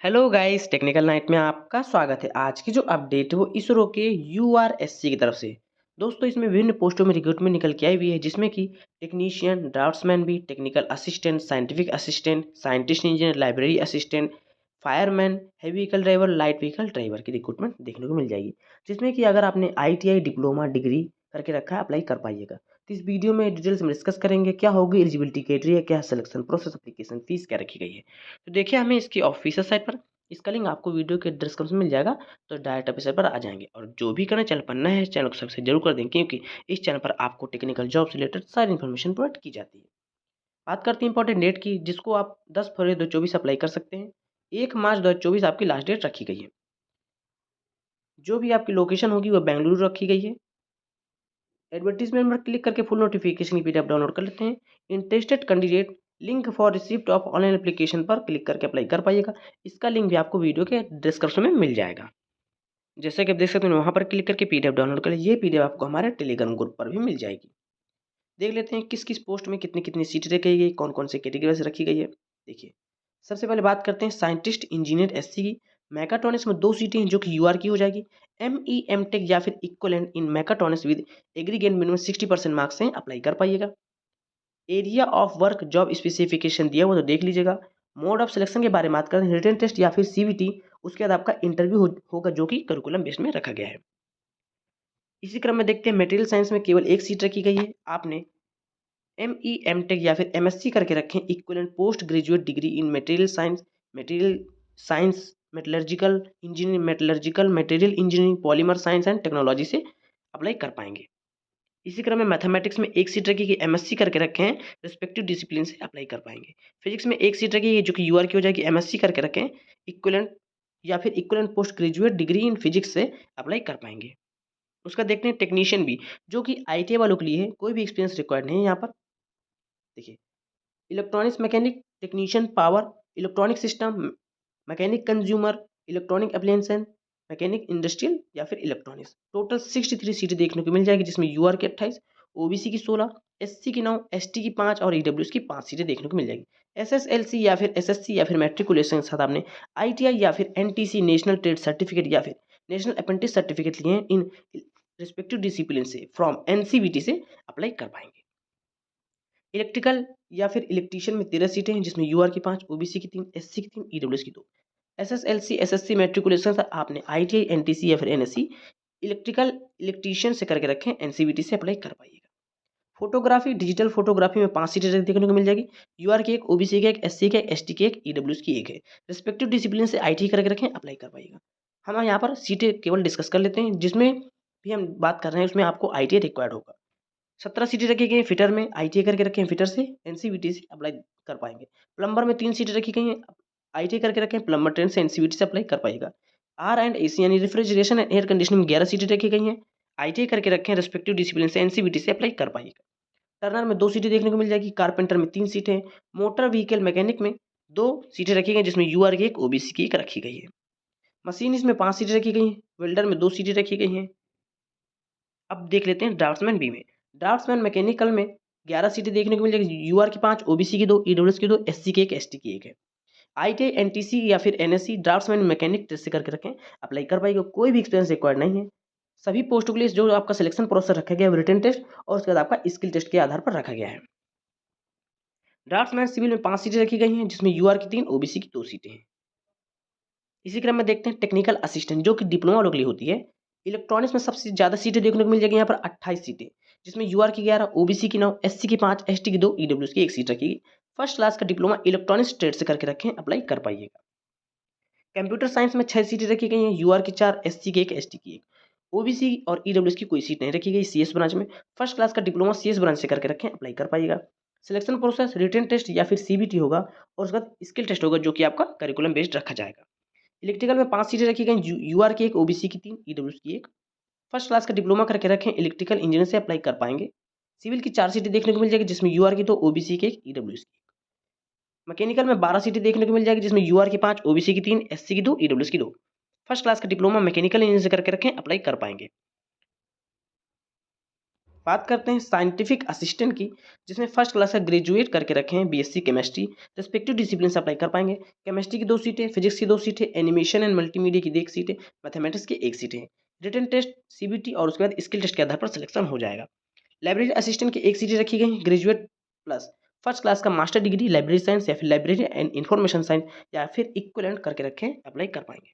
Hello guys, technical night में आपका स्वागत है। आज की जो अपडेट है वो इसरो के यूआरएससी की तरफ से। दोस्तों, इसमें विभिन्न पोस्टों में रिक्रूटमेंट निकल के आई हुई है, जिसमें कि टेक्नीशियन, ड्राफ्ट्समैन भी, technical assistant, scientific assistant, scientist engineer, library assistant, fireman, heavy vehicle driver, light vehicle driver की रिक्रूटमेंट देखने को मिल जाएगी। जिसमें कि अगर आपने ITI डिप्लोमा डिग्री करके रखा है, अप्लाई कर पाइएगा। तो इस वीडियो में डिटेल्स में डिस्कस करेंगे क्या होगी एलिजिबिलिटी क्राइटेरिया, क्या सिलेक्शन प्रोसेस, एप्लीकेशन फीस क्या रखी गई है। तो देखिए, हमें इसकी ऑफिशियल साइट पर इसका लिंक आपको वीडियो के डिस्क्रिप्शन में मिल जाएगा। तो डायरेक्ट एपिसोड पर आ जाएंगे, और जो भी करना चैनल पर नया है चैनल को सब्सक्राइब जरूर कर दें, क्योंकि इस चैनल पर आपको टेक्निकल जॉब से रिलेटेड सारी इन्फॉर्मेशन प्रोवाइड की जाती है। बात करते हैं इंपॉर्टेंट डेट की, जिसको आप 10 फरवरी 2024 अप्लाई कर सकते हैं। 1 मार्च 2024 आपकी लास्ट डेट रखी गई है। जो भी आपकी लोकेशन होगी वो बेंगलुरु रखी गई है। एडवर्टीजमेंट पर क्लिक करके फुल नोटिफिकेशन की PDF डाउनलोड कर लेते हैं। Interested candidate link for receipt of online application पर क्लिक करके अप्लाई कर पाइएगा। इसका लिंक भी आपको वीडियो के डिस्क्रिप्शन में मिल जाएगा। जैसे कि आप देख सकते हैं, वहाँ पर क्लिक करके PDF डाउनलोड कर ये PDF आपको हमारे टेलीग्राम ग्रुप पर भी मिल जाएगी। देख लेते हैं किस किस पोस्ट में कितनी कितनी सीटें रखी गई, कौन कौन से कैटेगरी से रखी गई है। देखिए, सबसे पहले बात करते हैं साइंटिस्ट इंजीनियर SC की। मैकाट्रॉनिक्स में 2 सीटें हैं, जो कि UR की हो जाएगी। MEM.Tech या फिर equivalent in mechatronics with aggregate minimum 60% marks से अप्लाई कर पाइएगा। Area of work job specification दिया हुआ तो देख लीजिएगा। मोड ऑफ सिलेक्शन के बारे में बात करें, रिटन टेस्ट या फिर CBT, उसके बाद आपका इंटरव्यू होगा, जो कि करिकुलम बेस्ड में रखा गया है। इसी क्रम में देखते हैं, मटेरियल साइंस में केवल एक सीट रखी गई है। आपने MEM.Tech या फिर MSc करके रखें, equivalent post graduate degree in material science, metallurgical engineering, metallurgical material engineering, polymer science and technology से अप्लाई कर पाएंगे। इसी क्रम में मैथमेटिक्स में एक सीट रखी गई, MSc करके रखे हैं, रिस्पेक्टिव डिसिप्लिन से अप्लाई कर पाएंगे। फिजिक्स में एक सीट रखी है, जो कि UR की हो जाएगी, MSc करके रखें, इक्विवेलेंट या फिर equivalent post graduate degree in physics से अप्लाई कर पाएंगे। उसका देखते हैं टेक्नीशियन भी, जो कि ITI वालों के लिए है, कोई भी एक्सपीरियंस रिक्वायर्ड नहीं है यहाँ पर। देखिए, electronics mechanic, technician power, electronic system, mechanic consumer, electronic appliances, mechanic industrial या फिर इलेक्ट्रॉनिक्स। टोटल 63 सीटें देखने को मिल जाएगी, जिसमें UR की 28, OBC की 16, SC की 9, ST की 5 और EWS की 5 सीटें देखने को मिल जाएगी। SSLC या फिर SSC या फिर मैट्रिकुलेशन के साथ आपने ITI या फिर NTC नेशनल ट्रेड सर्टिफिकेट या फिर नेशनल अप्रेंटिस सर्टिफिकेट लिए हैं इन रिस्पेक्टिव डिसिप्लिन से फ्रॉम NCVT से अप्लाई कर पाएंगे। इलेक्ट्रिकल या फिर इलेक्ट्रीशियन में 13 सीटें हैं, जिसमें UR की 5, OBC की 3, SC की 3, EWS की 2। SSLC SSC मैट्रिकुलेशन से आपने ITI NTC या फिर NSC इलेक्ट्रिकल इलेक्ट्रीशियन से करके रखें, NCVT से अप्लाई कर पाइएगा। फोटोग्राफी, डिजिटल फोटोग्राफी में 5 सीटें देखने को मिल जाएगी। UR की 1, OBC की 1, SC की 1, ST की 1, EWS की 1 है। रिस्पेक्टिव डिसिप्लिन से ITI करके रखें, अप्लाई कर पाइएगा। हम यहाँ पर सीटें केवल डिस्कस कर लेते हैं, जिसमें भी हम बात कर रहे हैं उसमें आपको ITI रिक्वायर्ड होगा। 17 सीटें रखी गई हैं फिटर में, ITI करके रखे हैं, फिटर से NCVT से अप्लाई कर पाएंगे। प्लम्बर में 3 सीटें रखी गई हैं, ITI करके रखें, प्लम्बर ट्रेन से NCVT से अप्लाई कर पाएगा। R&AC यानी रेफ्रिजरेशन एंड एयर कंडीशनिंग 11 सीटें रखी गई हैं, ITI करके रखें, रिस्पेक्टिव डिसिप्लिन से NCVT से अप्लाई कर पाइएगा। टर्नर में 2 सीटें देखने को मिल जाएगी, कारपेंटर में 3 सीटें, मोटर व्हीकल मैकेनिक में 2 सीटें रखी गई, जिसमें UR की 1, OBC की 1 रखी गई है। मशीनिस्ट में 5 सीटें रखी गई हैं, वेल्डर में 2 सीटें रखी गई हैं। अब देख लेते हैं ड्राफ्ट्समैन बी में। ड्राफ्ट्समैन मैकेनिकल में 11 सीटें देखने को मिल जाएगी, UR की 5, OBC की 2, EWS की 2, SC की 1, ST की 1 है। ITI NTC या फिर NSC ड्राफ्ट्समैन मैकेनिक टेस्ट से करके रखें, अप्लाई कर पाएगा। कोई भी एक्सपीरियंस रिक्वायर्ड नहीं है। सभी पोस्टों के लिए जो आपका सिलेक्शन प्रोसेस रखा गया है, रिटन टेस्ट और उसके बाद आपका स्किल टेस्ट के आधार पर रखा गया है। ड्राफ्ट्समैन सिविल में 5 सीटें रखी गई हैं, जिसमें UR की 3, OBC की 2 सीटें हैं। इसी क्रम में देखते हैं टेक्निकल असिस्टेंट, जो कि डिप्लोमा वालों के लिए होती है। इलेक्ट्रॉनिक्स में सबसे ज़्यादा सीटें देखने को मिल जाएगी यहाँ पर 28 सीटें, जिसमें UR की 11, OBC की 9, SC की 5, ST की 2, EWS की 1 सीट रखी। फर्स्ट क्लास का डिप्लोमा इलेक्ट्रॉनिक्स ट्रेड से करके रखें, अप्लाई कर पाइएगा। कंप्यूटर साइंस में 6 सीटें रखी गई हैं, UR की 4, SC की 1, ST की 1। OBC और EWS की कोई सीट नहीं रखी गई CS ब्रांच में। फर्स्ट क्लास का डिप्लोमा CS ब्रांच से करके रखें, अप्लाई कर पाइएगा। सिलेक्शन प्रोसेस रिटन टेस्ट या फिर CBT होगा, और उसके बाद स्किल टेस्ट होगा, जो कि आपका करिकुलम बेस्ड रखा जाएगा। इलेक्ट्रिकल में 5 सीटें रखी गई, UR की 1, OBC की 3, EWS की 1। फर्स्ट क्लास का डिप्लोमा करके रखें, इलेक्ट्रिकल इंजीनियर से अप्लाई कर पाएंगे। सिविल की 4 सीटें देखने को मिल जाएगी, जिसमें UR की 2, OBC की 1, EWS की 1। मैकेनिकल में 12 सीटें देखने को मिल जाएगी, जिसमें UR की 5, OBC की 3, SC की 2, EWS की 2। फर्स्ट क्लास का डिप्लोमा मैकेनिकल इंजीनियर से करके रखें, अप्लाई कर पाएंगे। बात करते हैं साइंटिफिक असिस्टेंट की, जिसमें फर्स्ट क्लास का ग्रेजुएट करके रखे हैं बीएससी केमिस्ट्री, रिस्पेक्टिव डिसिप्लिन से अप्लाई कर पाएंगे। केमिस्ट्री की 2 सीटें, फिजिक्स की 2 सीटें, एनिमेशन एंड मल्टीमीडिया की 1 सीटें, मैथमेटिक्स की 1 सीटें। रिटन टेस्ट, सीबीटी और उसके बाद स्किल टेस्ट के आधार पर सिलेक्शन हो जाएगा। लाइब्रेरी असिस्टेंट की 1 सीटें रखी गई हैं, ग्रेजुएट प्लस फर्स्ट क्लास का मास्टर डिग्री लाइब्रेरी साइंस या फिर लाइब्रेरी एंड इन्फॉर्मेशन साइंस या फिर इक्विवेलेंट करके रखे हैं, अप्लाई कर पाएंगे।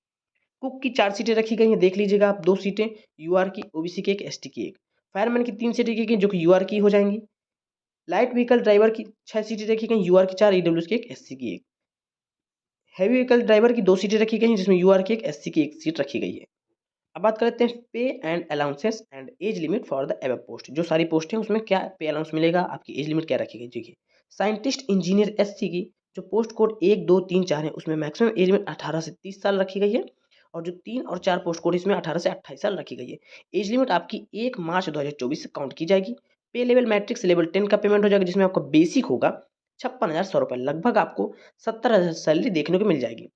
कुक की 4 सीटें रखी गई हैं, देख लीजिएगा आप। 2 सीटें यूआर की, ओबीसी की 1, एसटी की 1। फायरमैन की 3 सीटें की गई जो कि यूआर की हो जाएंगी। लाइट व्हीकल ड्राइवर की 6 सीटें रखी गई, यूआर की 4, ईडब्ल्यूएस की 1, एससी की 1। हैवी व्हीकल ड्राइवर की 2 सीटें रखी गई हैं, जिसमें यूआर की 1, एससी की 1 सीट रखी गई है। अब बात करते हैं पे and allowances and age limit for the above post. जो सारी पोस्ट हैं उसमें क्या पे अलाउंस मिलेगा, आपकी एज लिमिट क्या रखी गई। देखिए, साइंटिस्ट इंजीनियर एससी की जो पोस्ट कोड 1, 2, 3, 4 है, उसमें मैक्सिमम एज लिमिट 18 से 30 साल रखी गई है। और जो 3 और 4 पोस्ट कोड इसमें 18 से 28 साल रखी गई है। एज लिमिट आपकी 1 मार्च 2024 से काउंट की जाएगी। पे लेवल मैट्रिक्स लेवल 10 का पेमेंट हो जाएगा, जिसमें आपका बेसिक होगा 56,100 रुपये, लगभग आपको 70,000 सैलरी देखने को मिल जाएगी।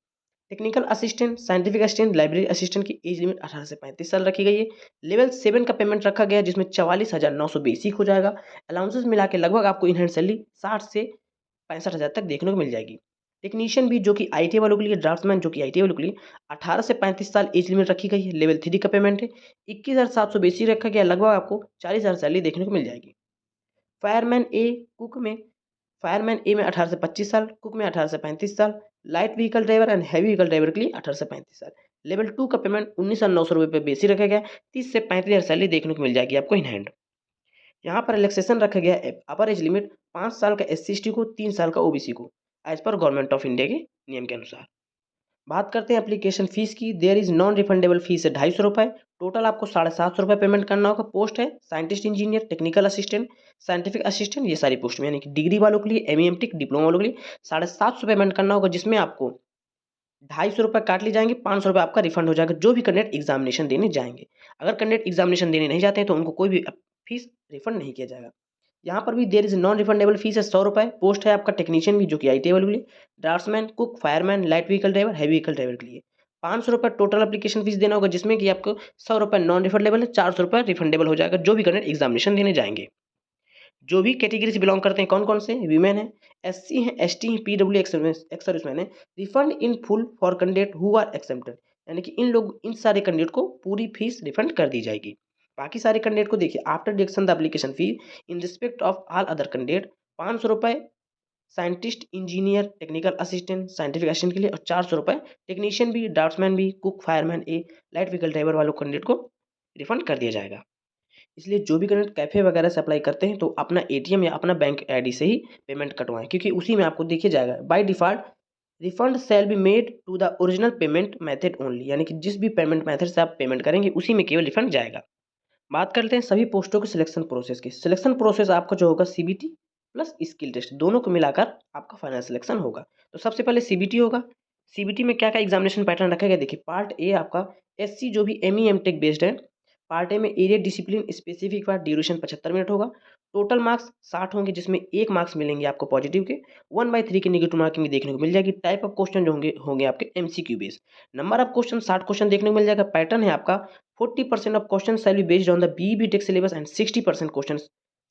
Technical assistant, scientific assistant, library assistant की एज लिमिट 18 से 35 साल रखी गई है। लेवल 7 का पेमेंट रखा गया है, जिसमें 44,900 बेसिक हो जाएगा। अलाउंसेस मिला के लगभग आपको इन हैंड सैलरी 60 से 65,000 तक देखने को मिल जाएगी। टेक्नीशियन भी जो कि आईटीआई वालों के लिए, ड्राफ्ट्समैन जो कि आईटीआई वालों के लिए 18 से 35 साल एज लिमिट रखी गई है। लेवल 3 का पेमेंट है 21,700 बेसिक रखा गया, लगभग आपको 40,000 सैलरी देखने को मिल जाएगी। फायरमैन ए, कुक में फायरमैन ए में 18 से 25 साल, कुक में 18 से 35 साल, light vehicle driver and heavy vehicle driver के लिए 18 से 35 साल। लेवल 2 का पेमेंट 19,900 रुपये पे बेसिक रखा गया, 30 से 35,000 सैलरी देखने को मिल जाएगी आपको इन हैंड। यहाँ पर रिलैक्सेशन रखा गया है, अपर एज लिमिट 5 साल का एससी एसटी को, 3 साल का ओबीसी को, as per government of India के नियम के अनुसार। बात करते हैं एप्लीकेशन फीस की। There is non refundable fees है 250 रुपये। टोटल आपको 750 रुपये पेमेंट करना होगा। पोस्ट है scientist engineer, technical assistant, scientific assistant, ये सारी पोस्ट में, यानी कि डिग्री वालों के लिए, एमईएमटेक डिप्लोमा वालों के लिए 750 पेमेंट करना होगा, जिसमें आपको 250 रुपये काट लिए जाएंगे, 500 रुपये आपका रिफंड हो जाएगा जो भी कैंडिडेट एग्जामिनेशन देने जाएंगे। अगर कैंडिडेट एग्जामिनेशन देने नहीं जाते हैं तो उनको कोई भी फीस रिफंड नहीं किया जाएगा। यहाँ पर भी there is non refundable fees है 100 रुपये। पोस्ट है आपका टेक्नीशियन भी जो कि आईटीआई वालों के लिए, draughtsman, cook, fireman, light vehicle driver, heavy vehicle driver के लिए 500 रुपये टोटल एप्लीकेशन फीस देना होगा, जिसमें कि आपको 100 रुपये नॉन रिफंडेबल है, 400 रुपये रिफंडेबल हो जाएगा जो भी कैंडिडेट एग्जामिनेशन देने जाएंगे। जो भी कैटेगरी से बिलोंग करते हैं, कौन कौन से, वीमेन है, एससी है, एसटी है, पीडब्ल्यू एक्स सर्विसमैन है, refund in full for candidate who are accepted, यानी कि इन सारे कैंडिडेट को पूरी फीस रिफंड कर दी जाएगी। बाकी सारे कैंडिडेट को देखिए, after deduction the application fee in respect of all other candidate 500 रुपये scientist engineer technical assistant scientific assistant के लिए, और 400 रुपये टेक्नीशियन भी, ड्राफ्ट्समैन भी, कुक, फायरमैन ए, लाइट व्हीकल ड्राइवर वालों कैंडिडेट को रिफंड कर दिया जाएगा। इसलिए जो भी कैंडिडेट कैफे वगैरह से अप्लाई करते हैं तो अपना एटीएम या अपना बैंक आईडी से ही पेमेंट कटवाएं, क्योंकि उसी में आपको देखिए जाएगा by default refund shall be made to the original payment method only, यानी कि जिस भी पेमेंट मेथड से आप पेमेंट करेंगे उसी में केवल रिफंड जाएगा। बात करते हैं सभी पोस्टों के सिलेक्शन प्रोसेस की। सिलेक्शन प्रोसेस आपका जो होगा सीबीटी प्लस स्किल टेस्ट दोनों को मिलाकर आपका फाइनल सिलेक्शन होगा। तो सबसे पहले सीबीटी होगा। सीबीटी में क्या क्या एग्जामिनेशन पैटर्न रखा गया, देखिए पार्ट ए आपका एससी जो भी एमईएमटेक बेस्ड है, पार्ट ए में एरिया डिसिप्लिन स्पेसिफिक का ड्यूरेशन 75 मिनट होगा। टोटल मार्क्स 60 होंगे, जिसमें 1 मार्क्स मिलेंगे आपको पॉजिटिव के, 1/3 की नेगेटिव मार्किंग देखने को मिल जाएगी। टाइप ऑफ क्वेश्चन जो होंगे होंगे आपके MCQ base. Number of question 60 question देखने को मिल जाएगा। पैटर्न है आपका 40% ऑफ question shall be based on the BE tech syllabus and 60% question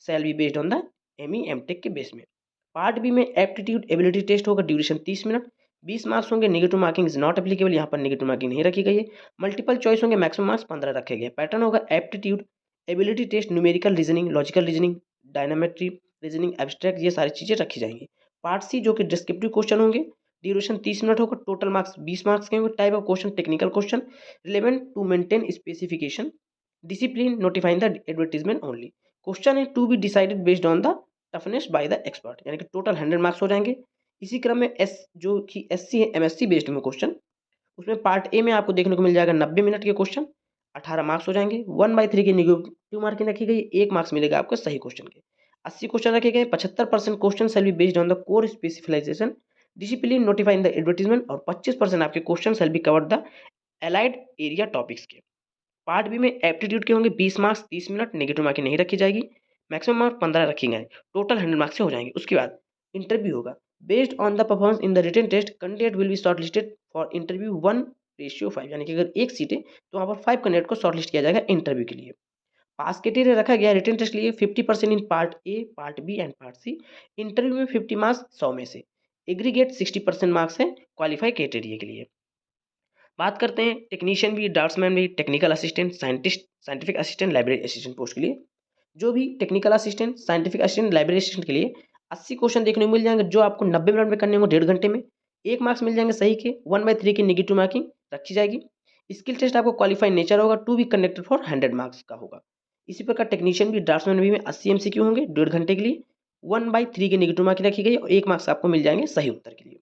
shall be based on the ME M Tech के बेस में। पार्ट बी में एप्टीट्यूड एबिलिटी टेस्ट होगा, ड्यूरेशन 30 मिनट, 20 मार्क्स होंगे। Negative marking is not applicable, यहाँ पर negative marking नहीं रखी गई है। मल्टीपल चॉइस होंगे, मैक्सिमम मार्क्स 15 रखे गए। पैटर्न होगा aptitude ability test, numerical reasoning, logical reasoning, डायनामेट्री रीजनिंग, एब्स्ट्रैक्ट, ये सारी चीज़ें रखी जाएंगी। पार्ट सी जो कि डिस्क्रिप्टिव क्वेश्चन होंगे, ड्यूरेशन 30 मिनट होगा, टोटल मार्क्स 20 मार्क्स के होंगे। Type of question technical question, relevant to maintain specification, discipline, notifying the advertisement only. Question है to be decided based on the toughness by the expert, यानी कि total 100 marks हो जाएंगे। इसी क्रम में एस जो कि एससी है एमएससी बेस्ड में क्वेश्चन, उसमें पार्ट ए में आपको देखने को मिल जाएगा 90 मिनट के क्वेश्चन, 18 मार्क्स हो जाएंगे। 1/3 की नेगेटिव मार्किंग रखी गई, 1 मार्क्स मिलेगा आपको सही क्वेश्चन के। 80 क्वेश्चन रखे गए, 75% question shall be based on the core specialization, discipline, notifying the advertisement, और 25% आपके question shall be cover the allied area topics के। पार्ट बी में एप्टीट्यूड के होंगे 20 मार्क्स, 30 मिनट, नेगेटिव मार्किंग नहीं रखी जाएगी। मैक्सिमम मार्क 15 रखी गए, टोटल 100 मार्क्स से हो जाएंगे। उसके बाद इंटरव्यू होगा। Based on the performance in the written test candidate will be shortlisted for interview 1:5, यानी कि अगर 1 सीट है तो वहाँ पर 5 कैंडिडेट को शॉर्टलिस्ट किया जाएगा इंटरव्यू के लिए। पास क्राइटेरिया रखा गया रिटन टेस्ट के लिए 50% in part A, part B and part C. Interview में 50 मार्क्स 100 में से। एग्रीगेट 60% मार्क्स है क्वालिफाई क्राइटेरिया के लिए। बात करते हैं टेक्नीशियन भी, ड्राफ्ट्समैन भी, technical assistant, scientist, scientific assistant, library assistant post के लिए। जो भी technical assistant, scientific assistant, library assistant के लिए 80 क्वेश्चन देखने को मिल जाएंगे जो आपको 90 मिनट में करने होंगे, 1.5 घंटे में। 1 मार्क्स मिल जाएंगे सही के, 1/3 की नेगेटिव मार्किंग रखी जाएगी। स्किल टेस्ट आपको क्वालिफाई नेचर होगा, to be conducted for 100 marks का होगा। इसी प्रकार टेक्नीशियन भी, ड्राफ्ट्समैन भी में 80 MCQ होंगे 1.5 घंटे के लिए, 1/3 की नेगेटिव मार्किंग रखी गई और 1 मार्क्स आपको मिल जाएंगे सही उत्तर के लिए।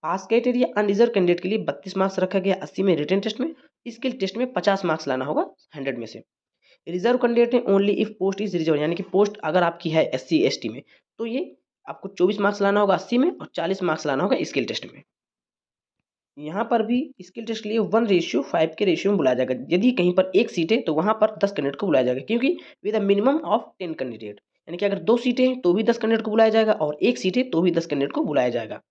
पास क्राइटेरिया अनरिजर्व कैंडिडेट के लिए 32 मार्क्स रखा गया 80 में रिटन टेस्ट में। स्किल टेस्ट में 50 मार्क्स लाना होगा 100 में से। रिजर्व कैंडिडेट है only if post is reserve, यानी कि पोस्ट अगर आपकी है SC ST में तो ये आपको 24 मार्क्स लाना होगा 80 में और 40 मार्क्स लाना होगा स्किल टेस्ट में। यहाँ पर भी स्किल टेस्ट के लिए 1:5 के रेशियो में बुलाया जाएगा। यदि कहीं पर 1 सीट है तो वहाँ पर 10 कैंडिडेट को बुलाया जाएगा, क्योंकि with a minimum of 10 candidate, यानी कि अगर 2 सीटें हैं तो भी 10 कैंडिडेट को बुलाया जाएगा और 1 सीट है तो भी 10 कैंडिडेट को बुलाया जाएगा।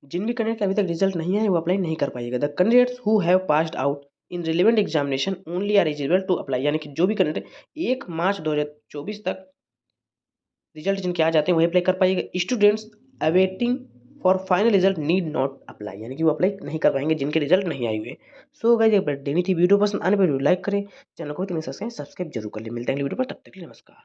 जिन भी कैंडिडेट का अभी तक रिजल्ट नहीं आए वो अप्लाई नहीं कर पाएगा। The candidates who have passed out in relevant examination only are eligible to apply, यानी कि जो भी कैंडिडेट 1 मार्च 2024 तक रिजल्ट जिनके आ जाते हैं वही अप्लाई कर पाएगा। Students awaiting for final result need not apply, यानी कि वो अप्लाई नहीं कर पाएंगे जिनके रिजल्ट नहीं आए हुए। सो गाइस ये अपडेट देनी थी। वीडियो पसंद आने पर लाइक करें, चैनल को सब्सक्राइब जरूर कर ले। मिलते हैं अगली वीडियो पर, तब तक के लिए नमस्कार।